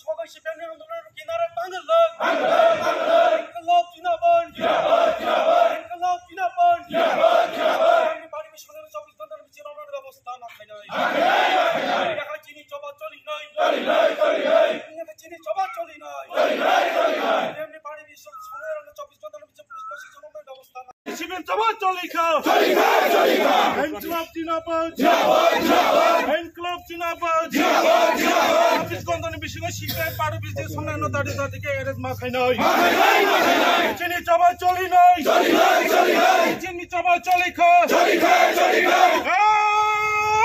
স্বদেশী প্রেমী আন্দোলনের কিনারে বাংলাদেশ ইনকলাব জিন্দাবাদ ইনকলাব জিন্দাবাদ পানি মিশনের 24 ঘন্টার নিচে রমনার ব্যবস্থা না খাই নাই দেখা চিনি চবা চলি নাই দেখা চিনি চবা চলি নাই এমনি পানি মিশনের 24 ঘন্টার নিচে পুলিশ প্রশাসন রমনার ব্যবস্থা না শিবেন চবা চলি খাও ইনকলাব জিন্দাবাদ ইনকলাব জিন্দাবাদ 24 ঘন্টার নিচে শিখে পাড়ু বিজে সম্মান দাঁড়িয়ে থেকে এরেজ মা খাই নাই চিনি চবা চলি নাই চিনি চবা চলি খা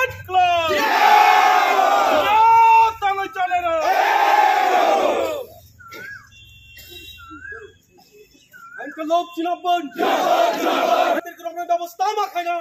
ইনকলাব তাহলে চলে না ইনকলাব জিন্দাবাদ গ্রামের ব্যবস্থা মা খাই না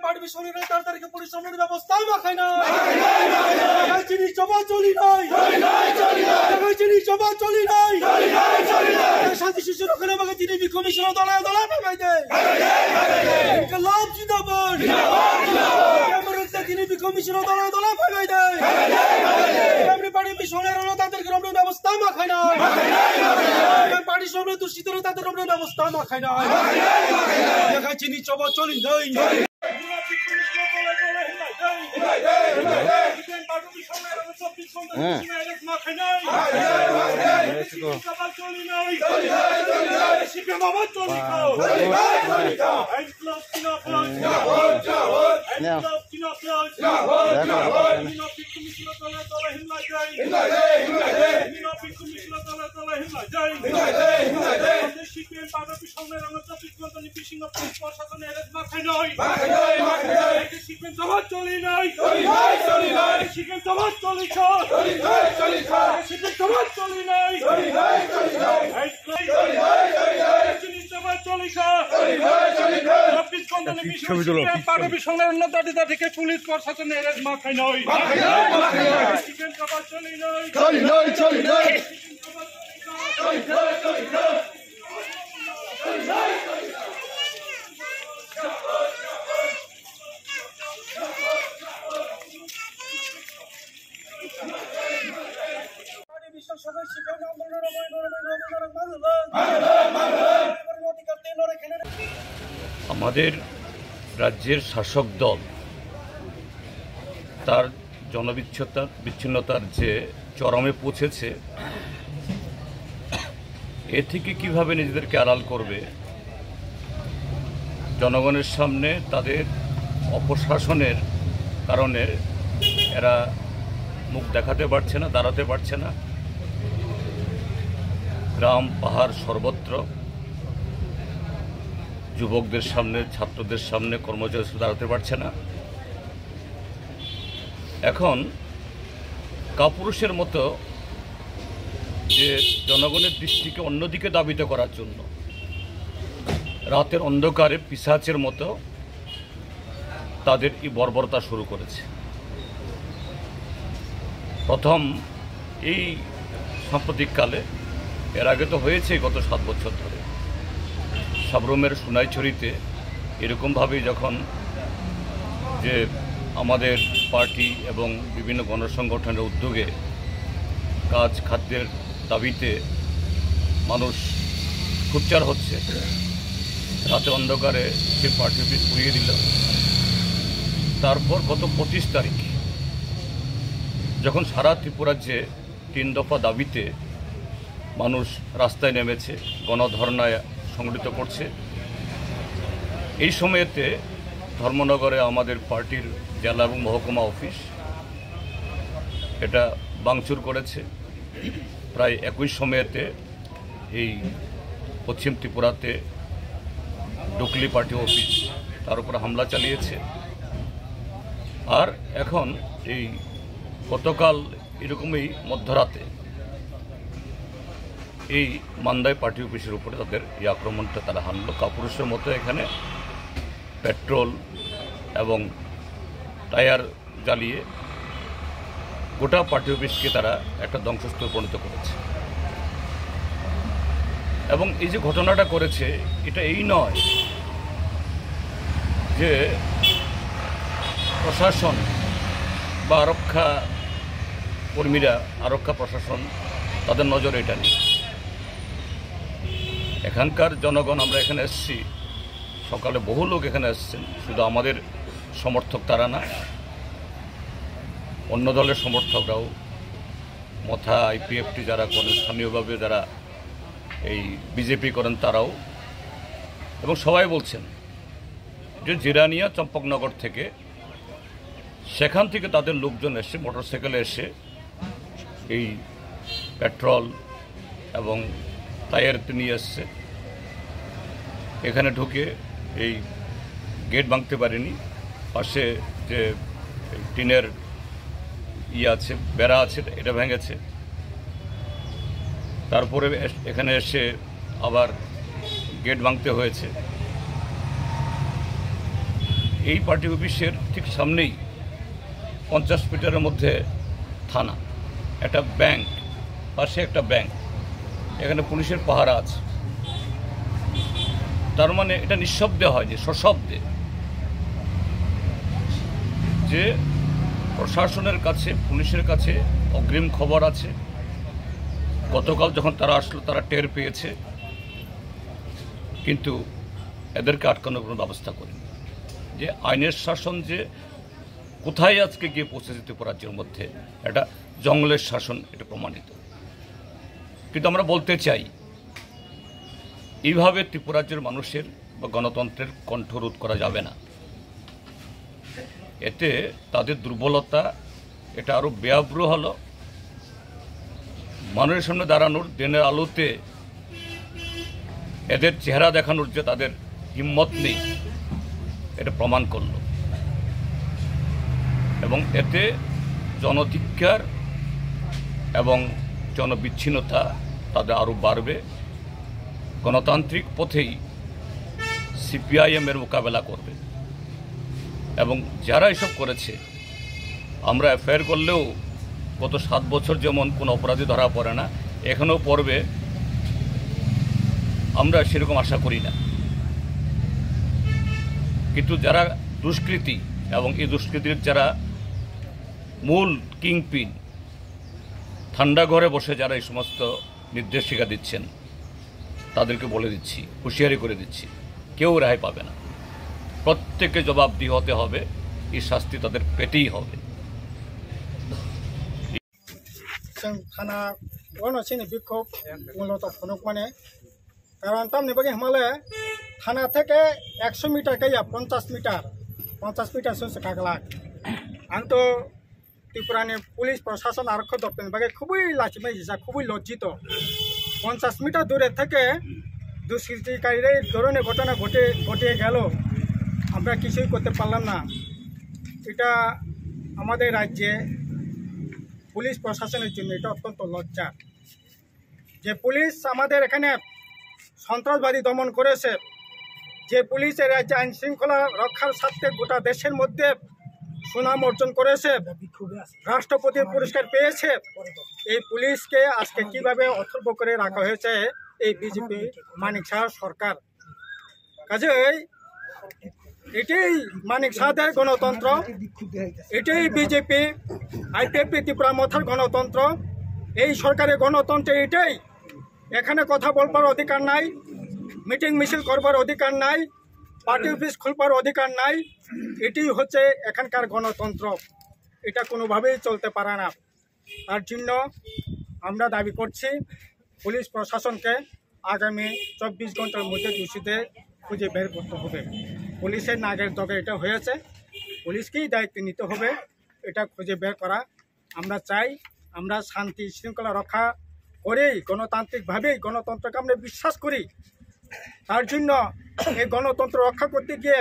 পাড়ু বিশনের 4 তারিখে পুলিশ সম্মান ব্যবস্থা মা খাই না চিনি চবা চলি নাই চিনি চবা চলি নাই শান্তি শিশুর ওখানে আমাকে তিনি কমিশনার দলায় দলায় নামাই দেয় ইনকলাব জিন্দাবাদ তিনি কমিশনার দলায় দলায় নামাই দেয় এমনি পাড়ি মিশনের হলো তাদের গ্রামের ব্যবস্থা মাখায় না পাড়ি সামনে দূষিত হলো তাদের গ্রামের ব্যবস্থা মাখায় না দেখা চিনি চবা চলি নাই পুলিশ প্রশাসনের মাথায় নয় আমাদের রাজ্যের শাসক দল তার জনবিচ্ছিন্নতার যে চরমে পৌঁছেছে এ থেকে কিভাবে নিজেদেরকে আড়াল করবে, জনগণের সামনে তাদের অপশাসনের কারণে এরা মুখ দেখাতে পারছে না, দাঁড়াতে পারছে না। গ্রাম পাহাড় সর্বত্র যুবকদের সামনে, ছাত্রদের সামনে কর্মচারী দাঁড়াতে পারছে না। এখন কাপুরুষের মতো যে জনগণের দৃষ্টিকে অন্যদিকে দাবিত করার জন্য রাতের অন্ধকারে পিশাচের মতো তাদের এই বর্বরতা শুরু করেছে। প্রথম এই সাম্প্রতিককালে, এর আগে তো হয়েছে গত 7 বছর ধরে সাবরুমের সোনাইছড়িতে এরকমভাবেই যখন যে আমাদের পার্টি এবং বিভিন্ন গণসংগঠনের উদ্যোগে কাজ খাদ্যের দাবিতে মানুষ সোচ্চার হচ্ছে, রাতে অন্ধকারে সে পার্টি অফিস পুড়িয়ে দিল। তারপর গত 25 তারিখ যখন সারা ত্রিপুরাজ্যে 3 দফা দাবিতে মানুষ রাস্তায় নেমেছে, গণধর্নায় সংগঠিত করছে, এই সময়েতে ধর্মনগরে আমাদের পার্টির জেলা এবং মহকুমা অফিস এটা ভাঙচুর করেছে। প্রায় একই সময়েতে এই পশ্চিম ত্রিপুরাতে ডুকলি পার্টি অফিস তার উপর হামলা চালিয়েছে। আর এখন এই গতকাল এরকমই মধ্যরাতে এই মান্দাই পার্টি অফিসের উপরে তাদের এই আক্রমণটা তারা হানলো। কাপুরুষের মতো এখানে পেট্রোল এবং টায়ার জ্বালিয়ে গোটা পার্টি অফিসকে তারা একটা ধ্বংসস্তূপে পরিণত করেছে। এবং এই যে ঘটনাটা করেছে এটা এই নয় যে প্রশাসন বা আরক্ষা কর্মীরা আরক্ষা প্রশাসন তাদের নজরে এটা নেই। এখানকার জনগণ, আমরা এখানে এসেছি, সকালে বহু লোক এখানে এসেছেন, শুধু আমাদের সমর্থক তারা না, অন্য দলের সমর্থকরাও, মথা আইপিএফটি যারা করেন, স্থানীয়ভাবে যারা এই বিজেপি করেন তারাও, এবং সবাই বলছেন যে জিরানিয়া চম্পকনগর থেকে, সেখান থেকে তাদের লোকজন এসে মোটরসাইকেলে এসে এই পেট্রোল এবং টায়ার নিয়ে এসছে, এখানে ঢুকে এই গেট ভাঙতে পারেনি, পাশে যে টিনের আছে, বেড়া আছে, এটা ভেঙেছে। তারপরে এখানে এসে আবার গেট ভাঙতে হয়েছে। এই পার্টি অফিসের ঠিক সামনেই 50 মিটারের মধ্যে থানা, একটা ব্যাংক, পাশে একটা ব্যাংক, এখানে পুলিশের পাহারা আছে। তার মানে এটা নিঃশব্দে হয়, যে সশব্দে, যে প্রশাসনের কাছে, পুলিশের কাছে অগ্রিম খবর আছে। গতকাল যখন তারা আসলো তারা টের পেয়েছে, কিন্তু এদেরকে আটকানোর কোনো ব্যবস্থা করেনি। যে আইনের শাসন যে কোথায় আজকে গিয়ে পৌঁছেছে ত্রিপুরা রাজ্যের মধ্যে, এটা জঙ্গলের শাসন, এটা প্রমাণিত। কিন্তু আমরা বলতে চাই, এইভাবে ত্রিপুরা রাজ্যের মানুষের বা গণতন্ত্রের কণ্ঠরোধ করা যাবে না। এতে তাদের দুর্বলতা, এটা আরও বেআব্র হলো। মানুষের সামনে দাঁড়ানোর, দিনের আলোতে এদের চেহারা দেখানোর যে তাদের হিম্মত নেই, এটা প্রমাণ করল। এবং এতে জনধিক্কার এবং জনবিচ্ছিন্নতা তাদের আরও বাড়বে। গণতান্ত্রিক পথেই সিপিআইএমের মোকাবেলা করবে। এবং যারা এসব করেছে, আমরা এফআইআর করলেও গত 7 বছর যেমন কোনো অপরাধী ধরা পড়ে না, এখানেও পড়বে, আমরা সেরকম আশা করি না। কিন্তু যারা দুষ্কৃতী এবং এই দুষ্কৃতির যারা মূল কিংপিন, ঠান্ডা ঘরে বসে যারা এই সমস্ত নির্দেশিকা দিচ্ছেন, তাদেরকে বলে দিচ্ছি, হুঁশিয়ারি করে দিচ্ছি, কেউ রেহাই পাবে না। প্রত্যেককে জবাবদিহি হতে হবে, এই শাস্তি তাদের পেতেই হবে। খানা গণচিনি বিক্ষোভ মূলত ফনুক মানে কারণ তামনি বাকি হমালে থানা থেকে 100 মিটার গাইয়া 50 মিটার শুনছে কাগলাক। আমি তো ত্রিপুরানি পুলিশ প্রশাসন আরক্ষ দপ্তর বাকি খুবই লাচিমাই যা, খুবই লজ্জিত। 50 মিটার দূরে থেকে দুষ্কৃতিকারীর এই ধরনের ঘটনা ঘটিয়ে গেল, আমরা কিছুই করতে পারলাম না। এটা আমাদের রাজ্যে পুলিশ প্রশাসনের জন্য এটা অত্যন্ত লজ্জা। যে পুলিশ আমাদের এখানে সন্ত্রাসবাদী দমন করেছে, যে পুলিশের রাজ্যে আইন শৃঙ্খলা রক্ষার স্বার্থে গোটা দেশের মধ্যে সুনাম অর্জন করেছে, রাষ্ট্রপতির পুরস্কার পেয়েছে, এই পুলিশকে আজকে কিভাবে অথর্ব করে রাখা হয়েছে এই বিজেপি মানিক শাহ সরকার। কাজেই এটাই মানিক শাহদের গণতন্ত্র, এটাই বিজেপি আইপিএফটি ত্রিপুরা মথার গণতন্ত্র। এই সরকারের গণতন্ত্রে এটাই, এখানে কথা বলবার অধিকার নাই, মিটিং মিছিল করবার অধিকার নাই, পার্টি অফিস খুলবার অধিকার নাই। এটি হচ্ছে এখানকার গণতন্ত্র, এটা কোনোভাবেই চলতে পারে না। তার জন্য আমরা দাবি করছি পুলিশ প্রশাসনকে আগামী 24 ঘন্টার মধ্যে দোষীদের খুঁজে বের করতে হবে। পুলিশের নাগের দগে এটা হয়েছে, পুলিশকেই দায়িত্ব নিতে হবে এটা খুঁজে বের করা। আমরা চাই, আমরা শান্তি শৃঙ্খলা রক্ষা করেই, গণতান্ত্রিকভাবেই গণতন্ত্রকে আমরা বিশ্বাস করি। তার জন্য এই গণতন্ত্র রক্ষা করতে গিয়ে,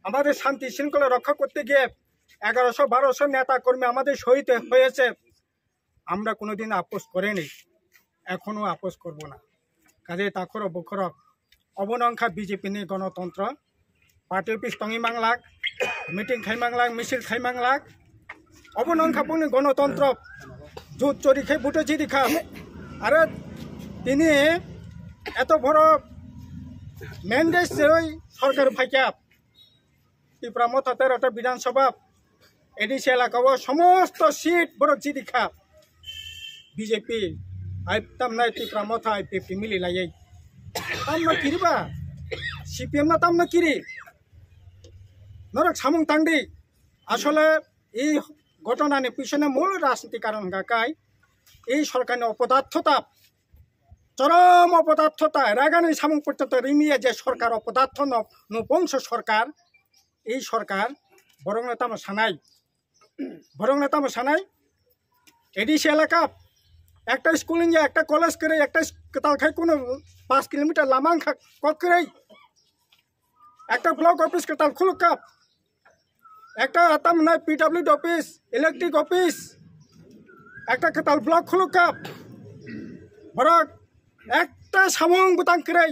আমাদের শান্তি শৃঙ্খলা রক্ষা করতে গিয়ে 1100-1200 নেতা কর্মী আমাদের শহীদ হয়েছে। আমরা কোনোদিন আপোষ করিনি, এখনও আপোষ করব না। কাজে তাখর বখরক অবনংখা বিজেপি নিয়ে গণতন্ত্র, পার্টি অফিস টঙি মাংলাক, মিটিং খাই মাংলাক, মিছিল খাই মাংলাক, অবনংখা পুনি গণতন্ত্র জুত চুরি খাই বুটে চিরি খা। আর তিনি এত বড় ম্যান্ডেট সরকার ফাইকা ত্রিপুরা মতো 13টা বিধানসভা এডিসি এলাকা সমস্ত সিট বড় চিরি খা। BJP ai tamnai ti pramotha ai PFP mili lai tamna kiriba CPM na tamna kiri নরক সামুং তাংদি আসলে এই ঘটনার পিছনে মূল রাজনীতি কারণ গাকাই এই সরকারের অপদার্থতা চরম অপদার্থতা রাগানি সামুং পর্যন্ত রিমিয়ে যে সরকার অপদার্থ নবংশ সরকার এই সরকার বরং নেতাম সানাই এডিসি এলাকা একটা স্কুলিং যে একটা কলেজ করে একটা তাল খাই কোনো 5 কিলোমিটার লামাং কত করে একটা ব্লক অফিস কে তাল খুলুক কাপ একটা আতাম নাই PWD অফিস ইলেকট্রিক অফিস একটা কেতাল ব্লক খুলুক কাপ বরক একটা সামুং বুতাং করে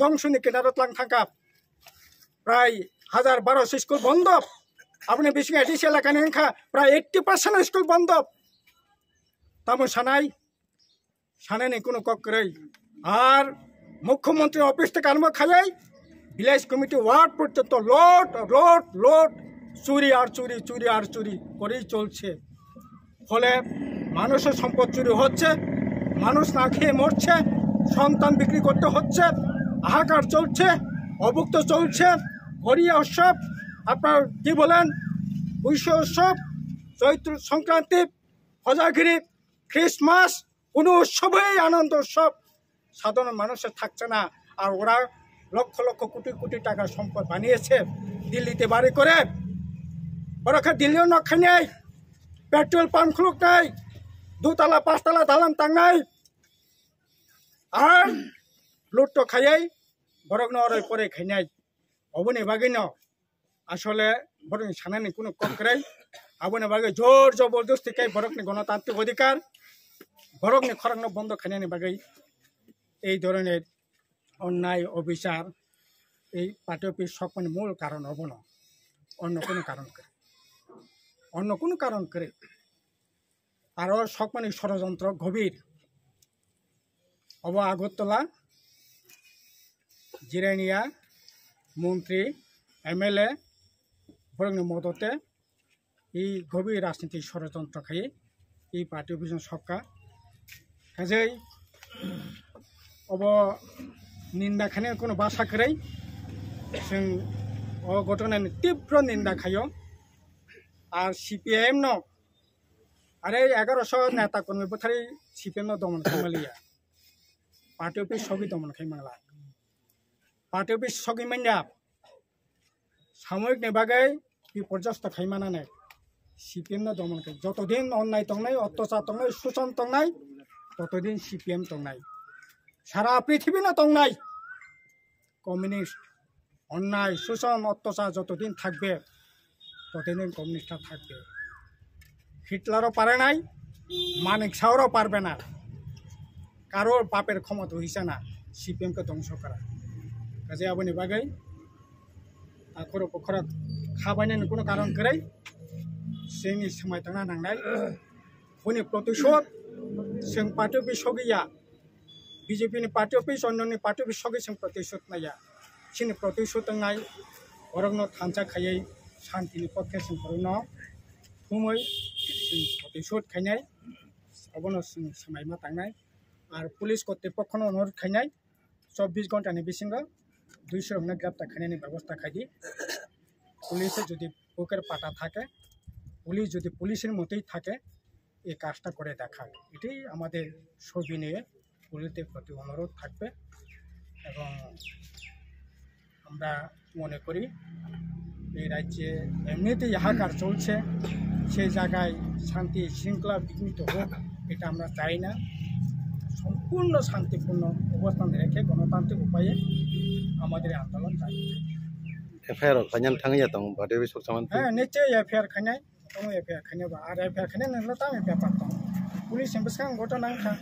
দংশনি কেনারত লাং থাকাপ প্রায় 1000-1200 স্কুল বন্ধ আপনি বেশি এডিসি এলাকা নেখা প্রায় 80% স্কুল বন্ধ তাম সানাই কোনো কক করে আর মুখ্যমন্ত্রী অফিস থেকে আরম্ভ খাই ভিলেজ কমিটি ওয়ার্ড পর্যন্ত লোট চুরি আর চুরি করেই চলছে ফলে মানুষের সম্পদ চুরি হচ্ছে মানুষ না খেয়ে মরছে সন্তান বিক্রি করতে হচ্ছে হাহাকার চলছে অভুক্ত চলছে হরিয়া উৎসব আপনার কি বলেন বৈশ্ব উৎসব চৈত্র সংক্রান্তি হজাগিরি খ্রিস্টমাস কোনো উৎসবেই আনন্দ উৎসব সাধারণ মানুষের থাকছে না আর ওরা লক্ষ লক্ষ কোটি টাকার সম্পদ বানিয়েছে দিল্লিতে বাড়ি করে ওরা দিল্লিও নক্ষা নেই পেট্রোল পাম্প খুলুক নাই 2তলা 5তলা দালান তাং নাই আর লুট্টো খাইয়াই বরং নয় পরে খাইনাই অবনে বাগিন আসলে বরং সানানি কোনো কম করে আবনে বাগে জোর জবরদস্তি খাই বরকনি গণতান্ত্রিক অধিকার বরকনি খরাং বন্ধ খাইনানি বাগে এই ধরনের অন্যায় অবিচার এই পার্টি অফিস সকলের মূল কারণ হব না অন্য কোনো কারণ করে আরও সকলের ষড়যন্ত্র গভীর আগরতলা জিরানিয়া মন্ত্রী MLA বরংনি মদতে এই গভীর রাজনীতির ষড়যন্ত্র খাই এই পার্টি অফিস সরকার কাজেই নিন্দা খানে কোনো বাসা করে ঘটনার তীব্র নিন্দা খাইও আর CPM আরে 1100 নেতা কর্মী বোথারি CPM দমন খাইমালিয়া পার্টি অফিস সবই দমন খাইমালা পার্টি অফিস সগি মাইনা সাময়িক নেবাগাই বিপর্যস্ত খাইমানা নাই CPM দমন খাই যতদিন অন্যায় তংনাই অত্যাচার তংনাই শোষণ তংনাই ততদিন CPM তংনাই সারা পৃথিবী না তংনাই কমিউনিস্ট অন্যায় শোষণ অত্যাচার যতদিন থাকবে ততদিন কমিউনিস্টরা থাকবে হিটলারও পারে নাই মানিক শাহরও পারবে না কারোর বাপের ক্ষমতা হইছে না CPMকে ধ্বংস করা কাজে আপনি বাগাই তারপর পোখরা খাবাইনানি কোনো কারণ করে जोंनि समाय थांना नांनाय उनि प्रतिशोध जों पार्टी अफिस गैया BJP नि पार्टी अफिस अन्यनि पार्टी अफिस सगै जों प्रतिशोध नाया जोंनि प्रतिशोध नाय अरंनो थांचा खायै शान्तिनि पक्षे जों बरनो खुमै प्रतिशोध खायनाय अबनो जों समायमा थांनाय आरो पुलिस कर्तृपक्षनो अनुरोध खायनाय 24 घन्टानि बिसिङाव 200 हमना ग्रेप्तार खायनायनि व्यवस्था खायदि पुलिसे যদি বুকের পাটা থাকে পুলিশ যদি পুলিশের মতোই থাকে এই কাজটা করে দেখায় এটাই আমাদের সবিনয়ে পুলিশের প্রতি অনুরোধ থাকবে এবং আমরা মনে করি এই রাজ্যে এমনিতেই হাহাকার চলছে সেই জায়গায় শান্তি শৃঙ্খলা বিঘ্নিত হোক এটা আমরা চাই না সম্পূর্ণ শান্তিপূর্ণ অবস্থান রেখে গণতান্ত্রিক উপায়ে আমাদের আন্দোলন চালিয়ে FIR খাইনান থাঙ্গিয়া দं পার্টি অফিস সমান হ্যাঁ নিশ্চয়ই FIR খাইনাय दङ FIR खायनोबा आरो FIR खायनाय नंला ताम FIR पारतं पुलिस बेसेबां घटना नांखा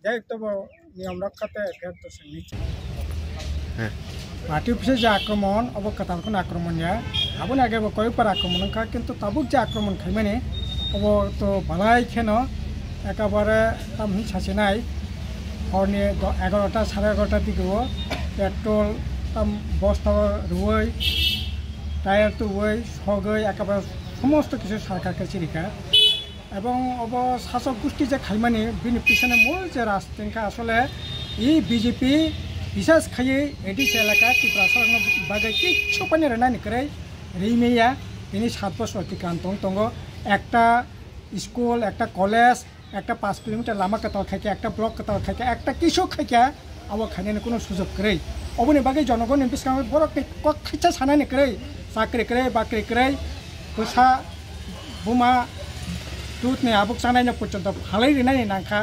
जाय तब नियम रक्षाते FIR तो निश्चय पार्टी অফিসে যে আক্রমণ অবকাতাল কোন আক্রমণ या আবন আগে কয়েকবার আক্রমণ কা কিন্তু তাবুক যে আক্রমণ খাইমানে অব তো বালাই খেন একেবারে তাম সাসে নাই হরনি 11টা 11:30 দিকেও পেট্রোল তাম বস্তা রুই টায়ার তো ওই সগৈ একেবারে সমস্ত কিছু সরকারকে চিরিকা এবং অব শাসক গোষ্ঠী যে খাইমানি বিনি পিছনে মূল যে রাজনীতি আসলে এই বিজেপি বিশেষ খাই এডিসি এলাকা ত্রিপুরা সরকার বাগে কিচ্ছু পানি রানি করে রিমেয়া তিনি 7 বছর অতিক্রান্ত দङ একটা স্কুল একটা কলেজ একটা 5 কিলোমিটার লামা কাতাও খাইকে একটা ব্লক কাতাও খাইকে একটা কিছু খাইকে আবার খাইनायनि কোনো সুযোগ করে অবনি বাগে জনগণ বিস্কাম বড় খাইছা সানানি করে চাকরি করে বাকরি করে फैसा बुमा दूधनि आबुक जानायनि पर्यन्त फालायरिनायनि नांखा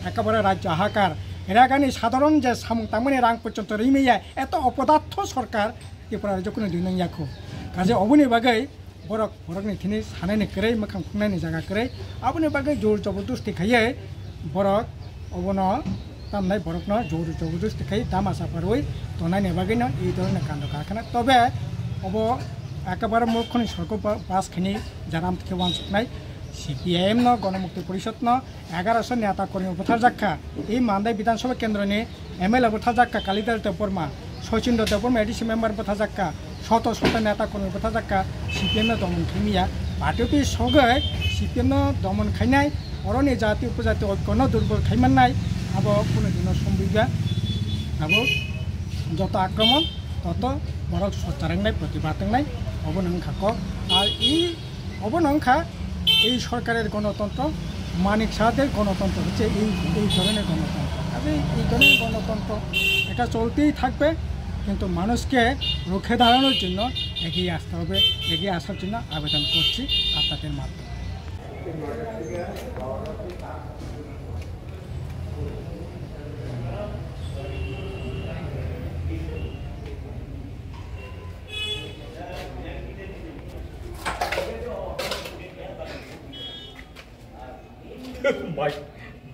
एकेबारे राज्य हाहाकार एलाकानि साधारण जे सामुं तांमोननि रां पर्यन्त रिमेया एत अपदार्थ सरकार त्रिपुरा राज्यखौनो दिनैयाखौ गाजे अबनि बागै बरकनि थिनि सानायनि करे मोखां खुंनायनि जागा करे अबनि बागै जोर जबरदस्ति खायै बरक अबनो तामनाय बरकनो जोर जबरदस्ति खायै दामासा पारवै तनायनि बागैनो এই ধরনের কাণ্ড কারখানা তবে अब एकेबारे मुख्यनि सरकार पास खिनि जाराम खेवान सुनाय CPIM न गणमुक्ति परिषद न 1100 नेता कर्मी बुथारजाखा এই मानदाय विधानसभा केन्द्रनि MLA बुथारजाखा कालिदास देवबर्मा सचिन्द्र देवबर्मा एडिसि मेम्बर बुथारजाखा शत नेता कर्मी बुथारजाखा CPIM न दमन खैमिया पार्टी सगै CPIM न दमन खायनाय अरनि जाति उपजाति ঐক্য न दुर्बल खायमाननाय अब कोनो दिन सम्बिगा अब যত आक्रमण तत बरक सचारेंनाय प्रतिबादेंनाय अबनंखाको और अबनंखा এই সরকারের গণতন্ত্র মানিক সাহাদের গণতন্ত্র হচ্ছে এই ধরনের গণতন্ত্র তবে এই ধরনের গণতন্ত্র এটা চলতেই থাকবে কিন্তু মানুষকে রুখে দাঁড়ানোর জন্য এগিয়ে আসতে হবে এগিয়ে আসার জন্য আবেদন করছি আপনাদের মাধ্যমে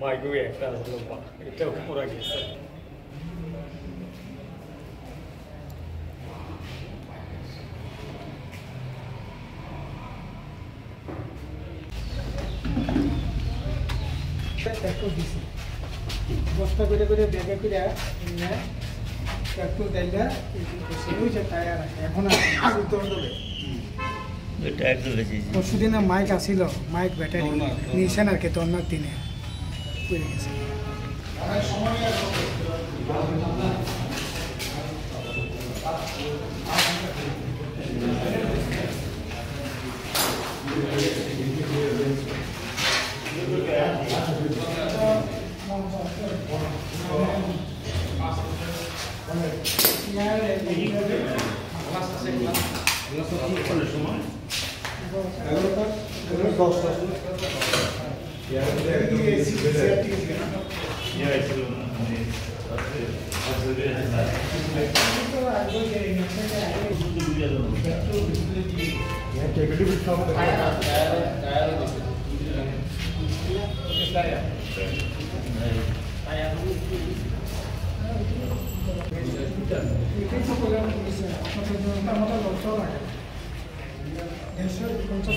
মাইকও একটা হলো এটা উপরে গেছে বস্তা করে করে ব্যাগে করে ট্রাক্টর দেয়লা সেও যে টায়ার এখন আর দেবে পরশুদিনে মাইক আসিল মাইক ব্যাটারি নিয়েছেন আর কি তন্নার দিনে পড়ে গেছে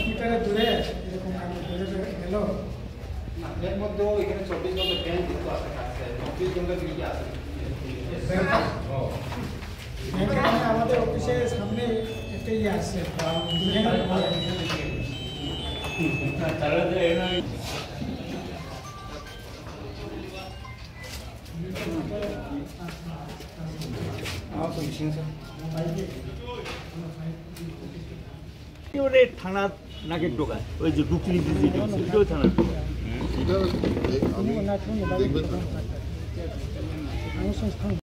মিটারের দূরে এরকম কাজ করে গেল এর মধ্যেও এখানে 24 ঘন্টা ফ্যান দিতে আসে 24 ঘন্টা দিকে আসে আমাদের অফিসের সামনে একটা ইয়ে আছে থানা নাকে ঢোকায় ওই যে ঢুকলি সেটাও থানা ঢোকায়